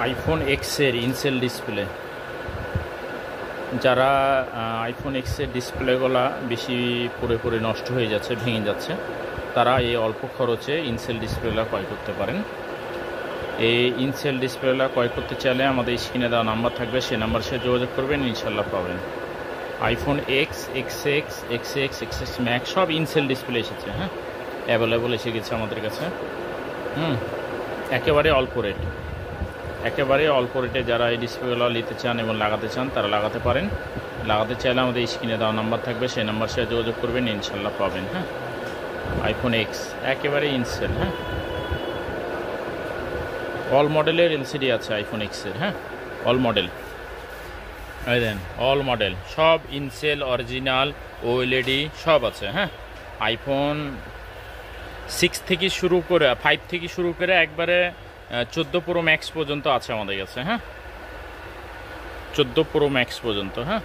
IPhone এক্সের in-cell display, যারা iPhone এক্সের ডিসপ্লেগুলো বেশি পুরোপুরি নষ্ট হয়ে যাচ্ছে, ভেঙে যাচ্ছে, তারা এই অল্প খরচে ইনসেল ডিসপ্লেগুলো ক্রয় করতে পারেন। এই ইনসেল ডিসপ্লেগুলো ক্রয় করতে চাইলে আমাদের স্ক্রিনে দেওয়া নাম্বার থাকবে, সেই নাম্বার সাথে যোগাযোগ করবেন, ইনশাল্লাহ পাবেন। IPhone x, x x, x x, x x max সব ইনসেল ডিসপ্লে এসেছে, হ্যাঁ, অ্যাভেলেবল এসে গেছে আমাদের কাছে। একেবারে অল্প রেট, একেবারে অল্প রেটে যারা এই ডিসপ্লেগুলো নিতে চান এবং লাগাতে চান তারা লাগাতে পারেন। লাগাতে চাইলে আমাদের স্ক্রিনে দেওয়া নাম্বার থাকবে, সেই নাম্বার সাথে যোগাযোগ করবেন, ইনশাল্লাহ পাবেন। হ্যাঁ, আইফোন এক্স একেবারে ইনসেল। হ্যাঁ, অল মডেলের এলসিডি আছে আইফোন এক্সের। হ্যাঁ, অল মডেল, এই দেন অল মডেল সব ইনসেল, অরিজিনাল, ওএলইডি সব আছে। হ্যাঁ, আইফোন 6 থেকে শুরু করে 5 থেকে শুরু করে একবারে 14 প্রো ম্যাক্স পর্যন্ত আছে আমাদের কাছে। হ্যাঁ, 14 প্রো ম্যাক্স পর্যন্ত। হ্যাঁ।